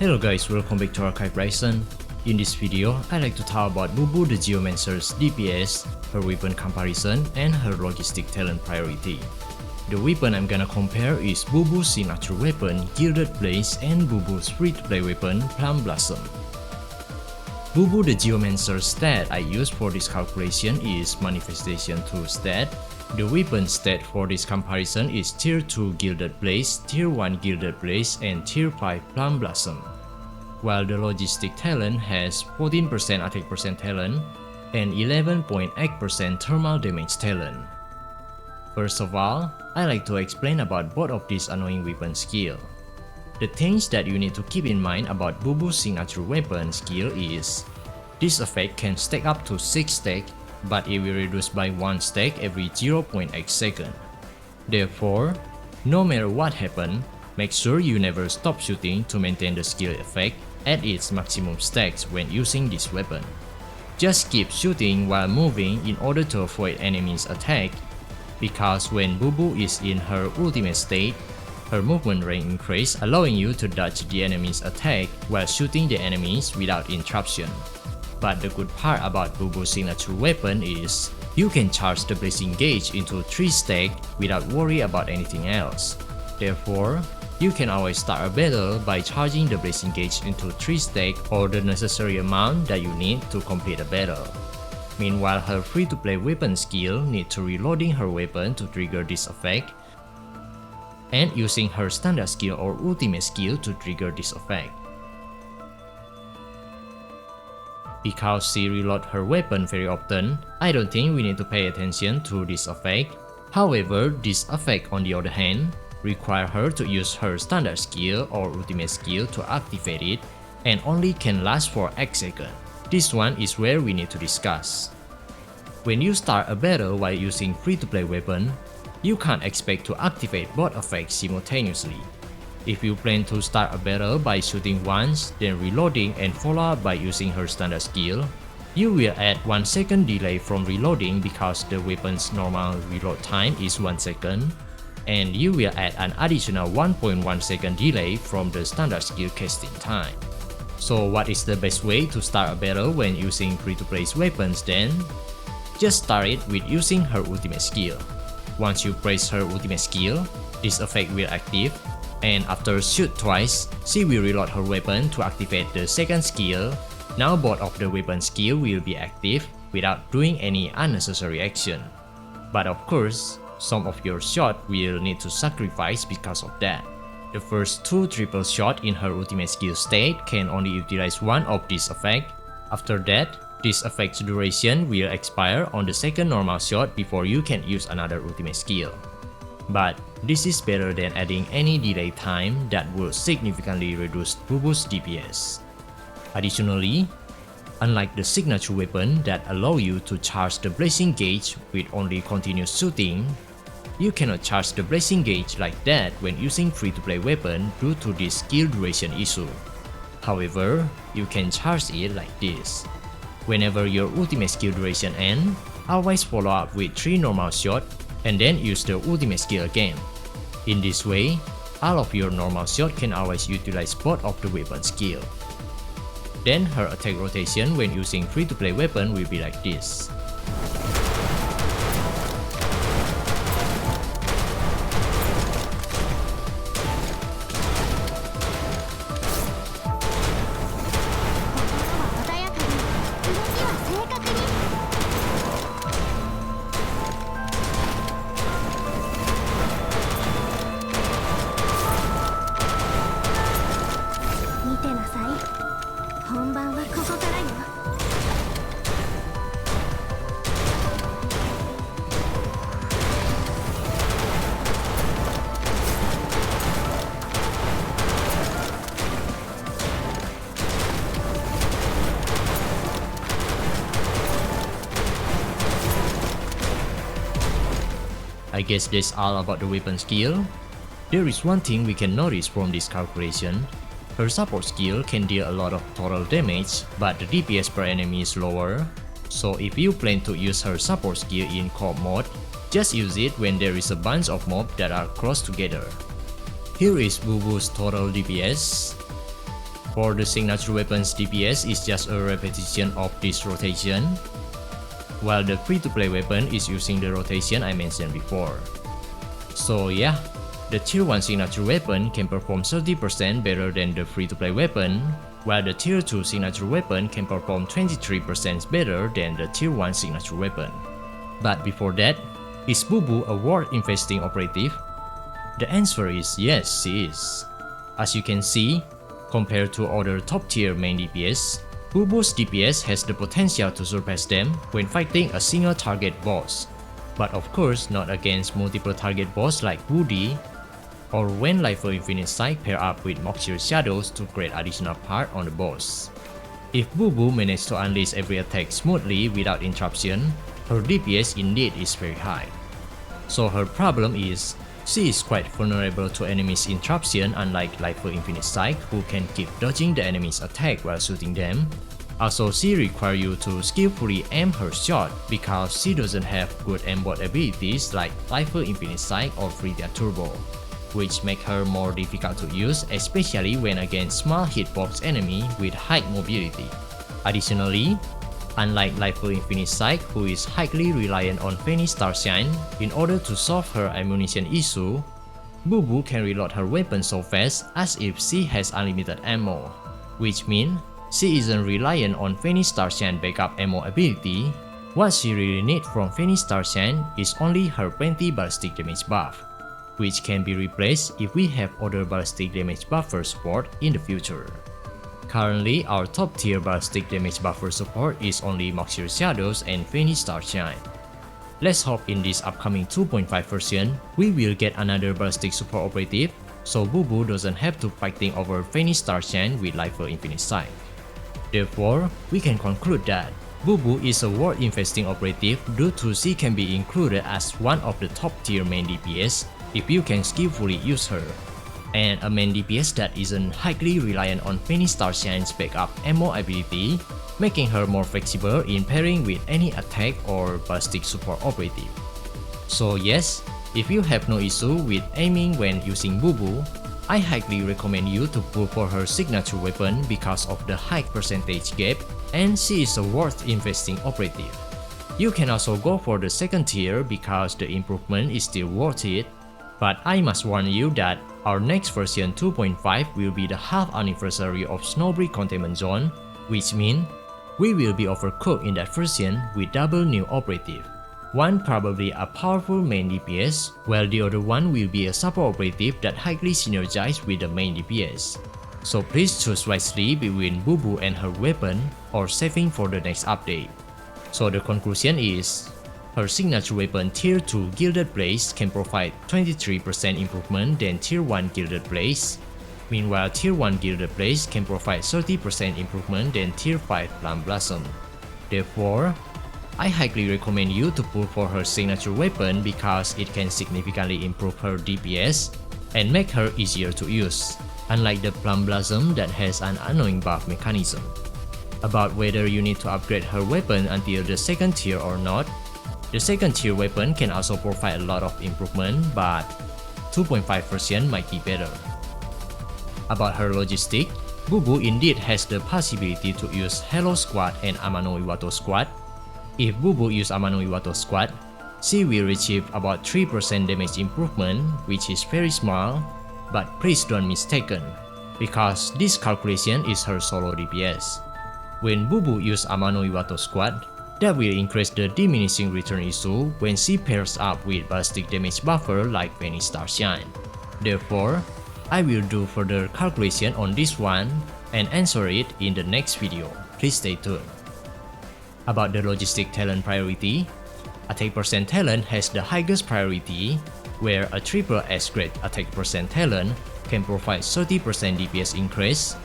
Hello guys, welcome back to Archive Ryzen. In this video, I like to talk about BUBU the GEOMANCER's DPS, her weapon comparison, and her logistic talent priority. The weapon I'm gonna compare is BUBU's signature weapon Gilded Blaze and BUBU's free-to-play weapon Plum Blossom. BUBU the GEOMANCER's stat I use for this calculation is Manifestation 2 stat. The weapon stat for this comparison is Tier 2 Gilded Blaze, Tier 1 Gilded Blaze, and Tier 5 Plum Blossom. While the logistic talent has 14% attack percent talent and 11.8% thermal damage talent. First of all, I like to explain about both of these annoying weapon skill. The things that you need to keep in mind about BUBU's signature weapon skill is this effect can stack up to 6 stacks, but it will reduce by 1 stack every 0.8 seconds. Therefore, no matter what happens, make sure you never stop shooting to maintain the skill effect at its maximum stacks when using this weapon. Just keep shooting while moving in order to avoid enemies' attack, because when BUBU is in her ultimate state, her movement range increases, allowing you to dodge the enemy's attack while shooting the enemies without interruption. But the good part about BUBU's signature weapon is you can charge the Blazing Gauge into 3 stacks without worry about anything else. Therefore, you can always start a battle by charging the Blazing Gauge into 3 stacks or the necessary amount that you need to complete a battle. Meanwhile, her free-to-play weapon skill needs to reloading her weapon to trigger this effect, and using her standard skill or ultimate skill to trigger this effect. Because she reloads her weapon very often, I don't think we need to pay attention to this effect. However, this effect on the other hand, require her to use her standard skill or ultimate skill to activate it, and only can last for 8 seconds. This one is where we need to discuss. When you start a battle while using free-to-play weapon, you can't expect to activate both effects simultaneously. If you plan to start a battle by shooting once, then reloading and follow up by using her standard skill, you will add 1 second delay from reloading because the weapon's normal reload time is 1 second, and you will add an additional 1.1 second delay from the standard skill casting time. So what is the best way to start a battle when using free-to-play weapons then? Just start it with using her ultimate skill. Once you press her ultimate skill, this effect will active, and after shoot twice, she will reload her weapon to activate the second skill. Now both of the weapon skill will be active without doing any unnecessary action. But of course, some of your shots will need to sacrifice because of that. The first 2 triple shots in her ultimate skill state can only utilize one of this effect. After that, this effect's duration will expire on the second normal shot before you can use another ultimate skill. But this is better than adding any delay time that would significantly reduce BUBU's DPS. Additionally, unlike the signature weapon that allow you to charge the Blazing Gauge with only continuous shooting, you cannot charge the Blazing Gauge like that when using free-to-play weapon due to this skill duration issue. However, you can charge it like this. Whenever your ultimate skill duration ends, always follow up with 3 normal shots and then use the ultimate skill again. In this way, all of your normal shots can always utilize both of the weapon skill. Then her attack rotation when using free-to-play weapon will be like this. I guess that's all about the weapon skill. There is one thing we can notice from this calculation. Her support skill can deal a lot of total damage, but the DPS per enemy is lower. So if you plan to use her support skill in co-op mode, just use it when there is a bunch of mobs that are close together. Here is BUBU's total DPS. For the signature weapon's DPS is just a repetition of this rotation, while the free-to-play weapon is using the rotation I mentioned before. So yeah, the tier 1 signature weapon can perform 30% better than the free-to-play weapon, while the tier 2 signature weapon can perform 23% better than the tier 1 signature weapon. But before that, is BUBU a worth investing operative? The answer is yes, she is. As you can see, compared to other top tier main DPS, BUBU's DPS has the potential to surpass them when fighting a single target boss, but of course not against multiple target boss like Woody, or when Life for Infinite Sight pair up with Moxie Shadows to create additional part on the boss. If BUBU manages to unleash every attack smoothly without interruption, her DPS indeed is very high. So her problem is, she is quite vulnerable to enemies' interruption unlike Life for Infinite Sight who can keep dodging the enemy's attack while shooting them. Also, she requires you to skillfully aim her shot because she doesn't have good aimbot abilities like Life for Infinite Sight or Freedia Turbo, which make her more difficult to use, especially when against small hitbox enemy with high mobility. Additionally, unlike Life for Infinite Sight who is highly reliant on Fanny Starshine in order to solve her ammunition issue, BUBU can reload her weapon so fast as if she has unlimited ammo, which means she isn't reliant on Fanny Starshine backup ammo ability. What she really needs from Fanny Starshine is only her 20 ballistic damage buff, which can be replaced if we have other ballistic damage buffer support in the future. Currently, our top tier ballistic damage buffer support is only Moxie Shadows and Fanny Starshine. Let's hope in this upcoming 2.5 version, we will get another ballistic support operative, so BUBU doesn't have to fighting over Fanny Starshine with Life for Infinite Sight. Therefore, we can conclude that BUBU is a worth investing operative due to she can be included as one of the top tier main DPS if you can skillfully use her, and a main DPS that isn't highly reliant on Fanny Starshine's backup ammo ability, making her more flexible in pairing with any attack or ballistic support operative. So yes, if you have no issue with aiming when using BUBU, I highly recommend you to pull for her signature weapon because of the high percentage gap and she is a worth investing operative. You can also go for the second tier because the improvement is still worth it, but I must warn you that our next version 2.5 will be the half anniversary of Snowbreak Containment Zone, which means we will be overcooked in that version with double new operative. One probably a powerful main DPS, while the other one will be a support operative that highly synergizes with the main DPS. So please choose wisely between BUBU and her weapon or saving for the next update. So the conclusion is, her signature weapon Tier 2 Gilded Blaze can provide 23% improvement than Tier 1 Gilded Blaze. Meanwhile, Tier 1 Gilded Blaze can provide 30% improvement than Tier 5 Plum Blossom. Therefore, I highly recommend you to pull for her signature weapon because it can significantly improve her DPS and make her easier to use, unlike the Plum Blossom that has an annoying buff mechanism. About whether you need to upgrade her weapon until the second tier or not, the second tier weapon can also provide a lot of improvement, but 2.5 version might be better. About her logistic, BUBU indeed has the possibility to use Hello Squad and Amano Iwato Squad. If BUBU use Amano Iwato Squad, she will achieve about 3% damage improvement, which is very small, but please don't mistaken, because this calculation is her solo DPS. When BUBU use Amano Iwato Squad, that will increase the diminishing return issue when she pairs up with ballistic damage buffer like Fanny Starshine. Therefore, I will do further calculation on this one and answer it in the next video. Please stay tuned. About the logistic talent priority, attack percent talent has the highest priority, where a triple S grade attack percent talent can provide 30% DPS increase,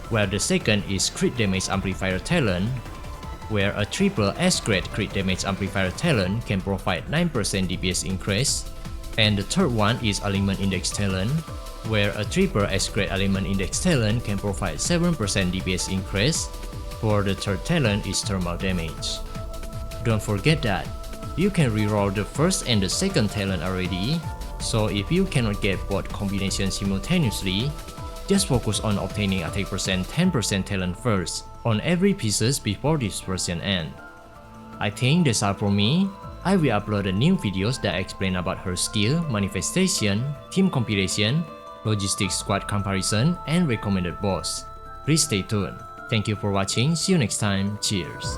while the second is crit damage amplifier talent, where a triple S grade crit damage amplifier talent can provide 9% DPS increase, and the third one is element index talent, where a triple S grade element index talent can provide 7% DPS increase, for the third talent is thermal damage. Don't forget that you can reroll the first and the second talent already, so if you cannot get both combinations simultaneously, Just focus on obtaining attack percent 10% talent first on every pieces before this version ends. I think that's all from me. I will upload a new videos that explain about her skill, manifestation, team compilation, logistic squad comparison, and recommended boss. Please stay tuned. Thank you for watching. See you next time. Cheers.